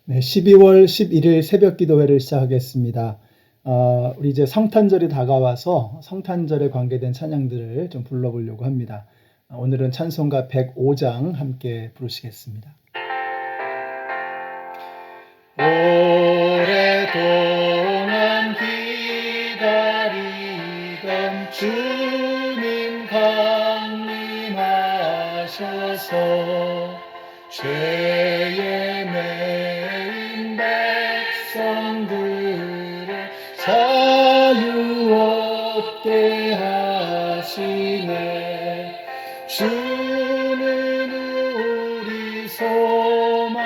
네, 12월 11일 새벽 기도회를 시작하겠습니다. 우리 이제 성탄절이 다가와서 성탄절에 관계된 찬양들을 좀 불러보려고 합니다. 오늘은 찬송가 105장 함께 부르시겠습니다. 오랫동안 기다리던 주님 강림하셔서 죄에 매인 백성들을 자유 얻게 하시네. 주는 우리 소망이요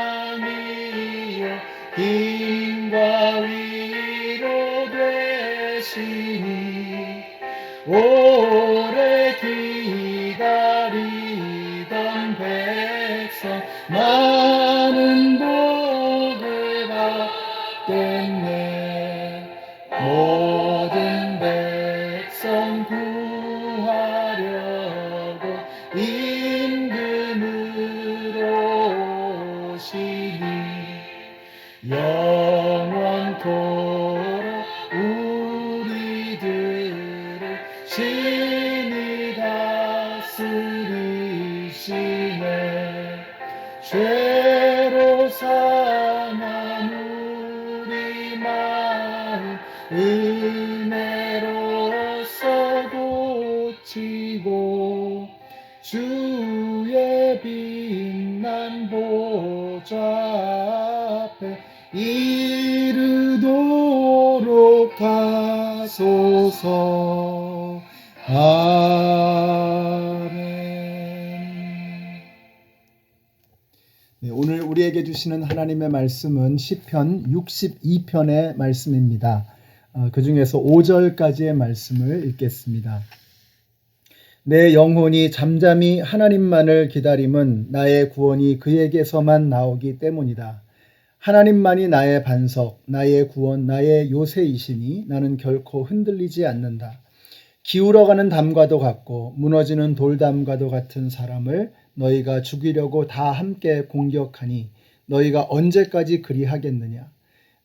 힘과 위로 되시니 오래 기다리던 백성 많은 복을 받겠네. 모든 백성 구하려고 임금으로 오시니 영원토록 우리들을 신이 다스리시네. 죄로 상한 우리 마음 은혜로써 고치고 주의 빛난 보좌 앞에 이르도록 하소서. 아멘. 네, 오늘 우리에게 주시는 하나님의 말씀은 시편 62편의 말씀입니다. 그 중에서 5절까지의 말씀을 읽겠습니다. 내 영혼이 잠잠히 하나님만을 기다림은 나의 구원이 그에게서만 나오기 때문이다. 하나님만이 나의 반석, 나의 구원, 나의 요새이시니 나는 결코 흔들리지 않는다. 기울어가는 담과도 같고 무너지는 돌담과도 같은 사람을 너희가 죽이려고 다 함께 공격하니 너희가 언제까지 그리하겠느냐.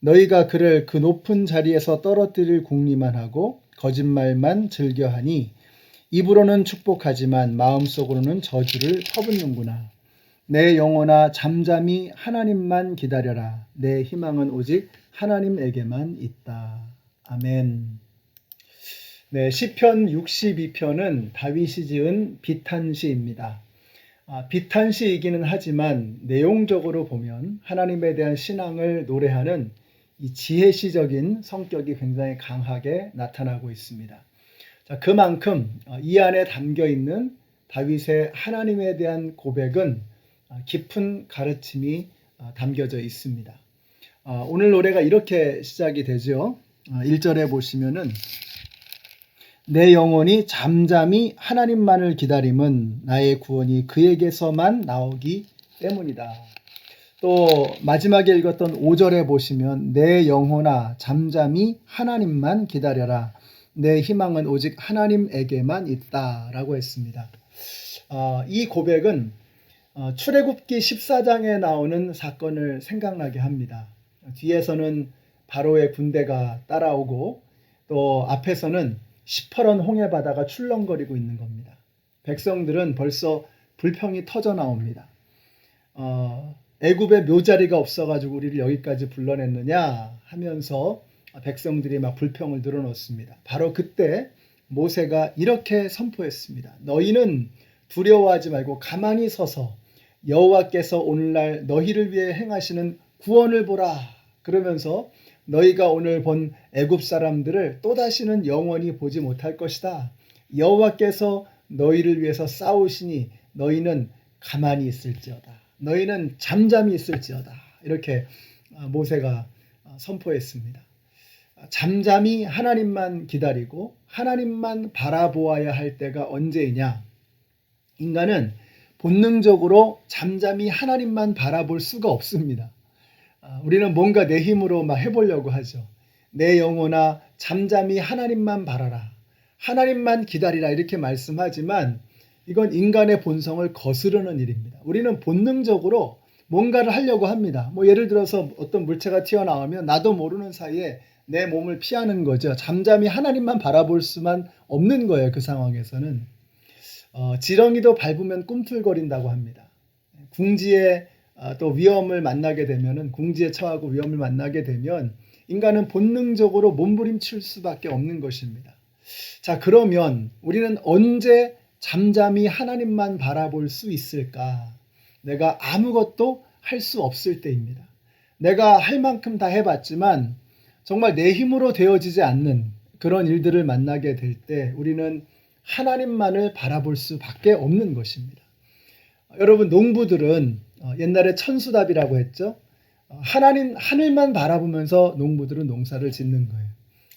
너희가 그를 그 높은 자리에서 떨어뜨릴 궁리만 하고 거짓말만 즐겨하니 입으로는 축복하지만 마음속으로는 저주를 퍼붓는구나. 내 영혼아 잠잠히 하나님만 기다려라. 내 희망은 오직 하나님에게만 있다. 아멘. 네, 시편 62편은 다윗이 지은 비탄시입니다. 비탄시이기는 하지만 내용적으로 보면 하나님에 대한 신앙을 노래하는 이 지혜시적인 성격이 굉장히 강하게 나타나고 있습니다. 자, 그만큼 이 안에 담겨 있는 다윗의 하나님에 대한 고백은 깊은 가르침이 담겨져 있습니다. 오늘 노래가 이렇게 시작이 되죠. 1절에 보시면은 내 영혼이 잠잠히 하나님만을 기다림은 나의 구원이 그에게서만 나오기 때문이다. 또 마지막에 읽었던 5절에 보시면 내 영혼아 잠잠히 하나님만 기다려라. 내 희망은 오직 하나님에게만 있다라고 했습니다. 이 고백은 출애굽기 14장에 나오는 사건을 생각나게 합니다. 뒤에서는 바로의 군대가 따라오고 또 앞에서는 시퍼런 홍해바다가 출렁거리고 있는 겁니다. 백성들은 벌써 불평이 터져 나옵니다. 애굽에 묘자리가 없어가지고 우리를 여기까지 불러냈느냐 하면서 백성들이 막 불평을 늘어놓습니다. 바로 그때 모세가 이렇게 선포했습니다. 너희는 두려워하지 말고 가만히 서서 여호와께서 오늘날 너희를 위해 행하시는 구원을 보라. 그러면서 너희가 오늘 본 애굽 사람들을 또다시는 영원히 보지 못할 것이다. 여호와께서 너희를 위해서 싸우시니 너희는 가만히 있을지어다. 너희는 잠잠히 있을지어다. 이렇게 모세가 선포했습니다. 잠잠히 하나님만 기다리고 하나님만 바라보아야 할 때가 언제이냐? 인간은 본능적으로 잠잠히 하나님만 바라볼 수가 없습니다. 우리는 뭔가 내 힘으로 막 해보려고 하죠. 내 영혼아 잠잠히 하나님만 바라라. 하나님만 기다리라 이렇게 말씀하지만 이건 인간의 본성을 거스르는 일입니다. 우리는 본능적으로 뭔가를 하려고 합니다. 뭐 예를 들어서 어떤 물체가 튀어나오면 나도 모르는 사이에 내 몸을 피하는 거죠. 잠잠히 하나님만 바라볼 수만 없는 거예요. 그 상황에서는. 지렁이도 밟으면 꿈틀거린다고 합니다. 궁지에 또 위험을 만나게 되면은, 궁지에 처하고 위험을 만나게 되면 인간은 본능적으로 몸부림칠 수밖에 없는 것입니다. 자, 그러면 우리는 언제 잠잠히 하나님만 바라볼 수 있을까? 내가 아무것도 할 수 없을 때입니다. 내가 할 만큼 다 해봤지만 정말 내 힘으로 되어지지 않는 그런 일들을 만나게 될 때 우리는 하나님만을 바라볼 수밖에 없는 것입니다. 여러분, 농부들은 옛날에 천수답이라고 했죠. 하늘만 바라보면서 농부들은 농사를 짓는 거예요.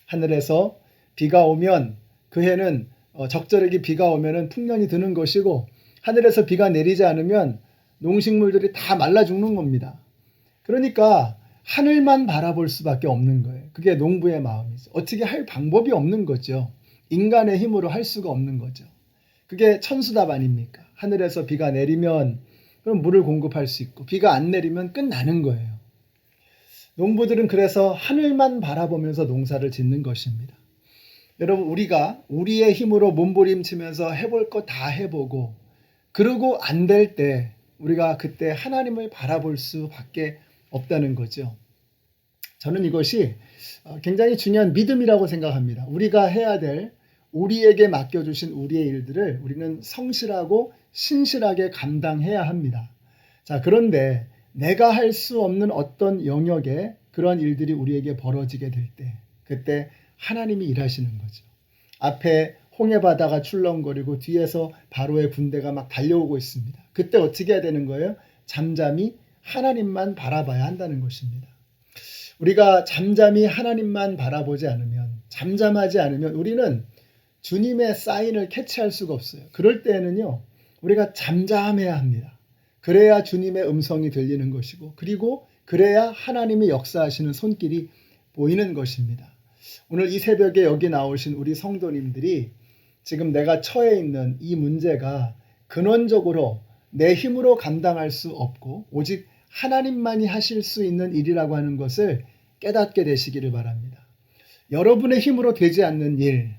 하늘에서 비가 오면 그 해는 적절하게 비가 오면은 풍년이 드는 것이고, 하늘에서 비가 내리지 않으면 농식물들이 다 말라 죽는 겁니다. 그러니까 하늘만 바라볼 수밖에 없는 거예요. 그게 농부의 마음이죠. 어떻게 할 방법이 없는 거죠. 인간의 힘으로 할 수가 없는 거죠. 그게 천수답 아닙니까? 하늘에서 비가 내리면 그럼 물을 공급할 수 있고, 비가 안 내리면 끝나는 거예요. 농부들은 그래서 하늘만 바라보면서 농사를 짓는 것입니다. 여러분, 우리가 우리의 힘으로 몸부림치면서 해볼 거 다 해보고 그러고 안 될 때 우리가 그때 하나님을 바라볼 수밖에 없다는 거죠. 저는 이것이 굉장히 중요한 믿음이라고 생각합니다. 우리가 해야 될, 우리에게 맡겨주신 우리의 일들을 우리는 성실하고 신실하게 감당해야 합니다. 자, 그런데 내가 할 수 없는 어떤 영역에 그런 일들이 우리에게 벌어지게 될 때, 그때 하나님이 일하시는 거죠. 앞에 홍해바다가 출렁거리고 뒤에서 바로의 군대가 막 달려오고 있습니다. 그때 어떻게 해야 되는 거예요? 잠잠히 하나님만 바라봐야 한다는 것입니다. 우리가 잠잠히 하나님만 바라보지 않으면, 잠잠하지 않으면 우리는 주님의 사인을 캐치할 수가 없어요. 그럴 때에는요, 우리가 잠잠해야 합니다. 그래야 주님의 음성이 들리는 것이고, 그리고 그래야 하나님이 역사하시는 손길이 보이는 것입니다. 오늘 이 새벽에 여기 나오신 우리 성도님들이 지금 내가 처해 있는 이 문제가 근원적으로 내 힘으로 감당할 수 없고 오직 하나님만이 하실 수 있는 일이라고 하는 것을 깨닫게 되시기를 바랍니다. 여러분의 힘으로 되지 않는 일,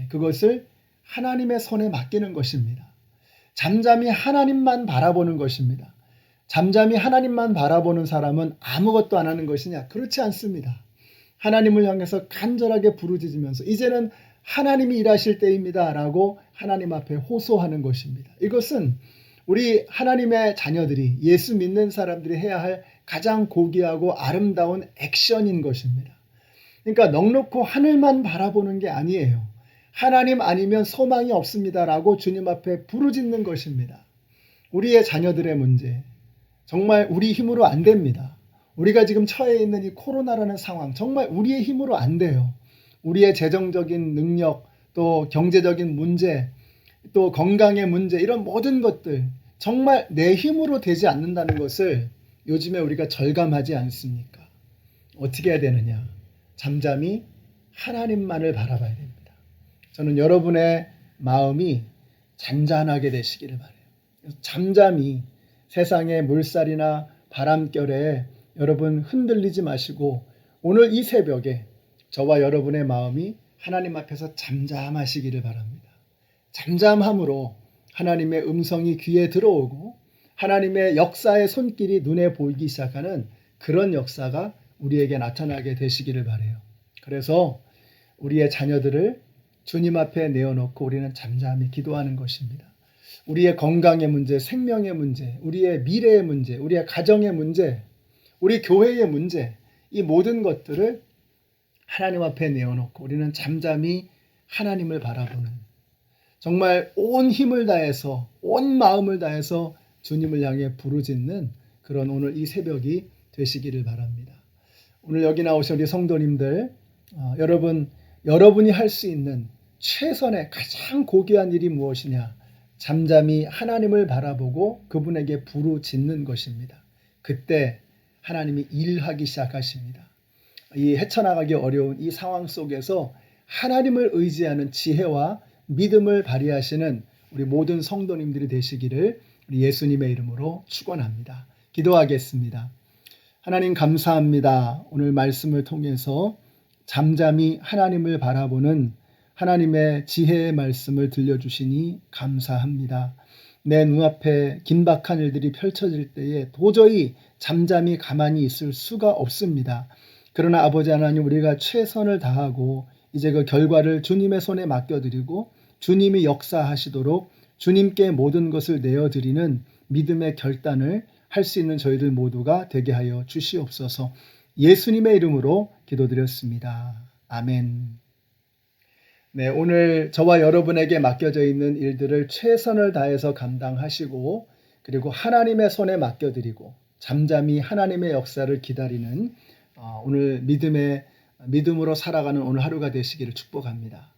그것을 하나님의 손에 맡기는 것입니다. 잠잠히 하나님만 바라보는 것입니다. 잠잠히 하나님만 바라보는 사람은 아무것도 안 하는 것이냐? 그렇지 않습니다. 하나님을 향해서 간절하게 부르짖으면서 이제는 하나님이 일하실 때입니다 라고 하나님 앞에 호소하는 것입니다. 이것은 우리 하나님의 자녀들이, 예수 믿는 사람들이 해야 할 가장 고귀하고 아름다운 액션인 것입니다. 그러니까 넉넉히 하늘만 바라보는 게 아니에요. 하나님 아니면 소망이 없습니다 라고 주님 앞에 부르짖는 것입니다. 우리의 자녀들의 문제, 정말 우리 힘으로 안 됩니다. 우리가 지금 처해 있는 이 코로나라는 상황, 정말 우리의 힘으로 안 돼요. 우리의 재정적인 능력, 또 경제적인 문제, 또 건강의 문제, 이런 모든 것들 정말 내 힘으로 되지 않는다는 것을 요즘에 우리가 절감하지 않습니까? 어떻게 해야 되느냐? 잠잠히 하나님만을 바라봐야 됩니다. 저는 여러분의 마음이 잔잔하게 되시기를 바라요. 잠잠히 세상의 물살이나 바람결에 여러분 흔들리지 마시고 오늘 이 새벽에 저와 여러분의 마음이 하나님 앞에서 잠잠하시기를 바랍니다. 잠잠함으로 하나님의 음성이 귀에 들어오고 하나님의 역사의 손길이 눈에 보이기 시작하는 그런 역사가 우리에게 나타나게 되시기를 바라요. 그래서 우리의 자녀들을 주님 앞에 내어놓고 우리는 잠잠히 기도하는 것입니다. 우리의 건강의 문제, 생명의 문제, 우리의 미래의 문제, 우리의 가정의 문제, 우리 교회의 문제, 이 모든 것들을 하나님 앞에 내어놓고 우리는 잠잠히 하나님을 바라보는, 정말 온 힘을 다해서, 온 마음을 다해서 주님을 향해 부르짖는 그런 오늘 이 새벽이 되시기를 바랍니다. 오늘 여기 나오신 우리 성도님들, 여러분이 할 수 있는 최선의 가장 고귀한 일이 무엇이냐? 잠잠히 하나님을 바라보고 그분에게 부르짖는 것입니다. 그때 하나님이 일하기 시작하십니다. 이 헤쳐나가기 어려운 이 상황 속에서 하나님을 의지하는 지혜와 믿음을 발휘하시는 우리 모든 성도님들이 되시기를 우리 예수님의 이름으로 축원합니다. 기도하겠습니다. 하나님 감사합니다. 오늘 말씀을 통해서 잠잠히 하나님을 바라보는 하나님의 지혜의 말씀을 들려주시니 감사합니다. 내 눈앞에 긴박한 일들이 펼쳐질 때에 도저히 잠잠히 가만히 있을 수가 없습니다. 그러나 아버지 하나님, 우리가 최선을 다하고 이제 그 결과를 주님의 손에 맡겨드리고 주님이 역사하시도록 주님께 모든 것을 내어드리는 믿음의 결단을 할 수 있는 저희들 모두가 되게 하여 주시옵소서. 예수님의 이름으로 기도드렸습니다. 아멘. 네, 오늘 저와 여러분에게 맡겨져 있는 일들을 최선을 다해서 감당하시고 그리고 하나님의 손에 맡겨드리고 잠잠히 하나님의 역사를 기다리는 오늘 믿음으로 살아가는 오늘 하루가 되시기를 축복합니다.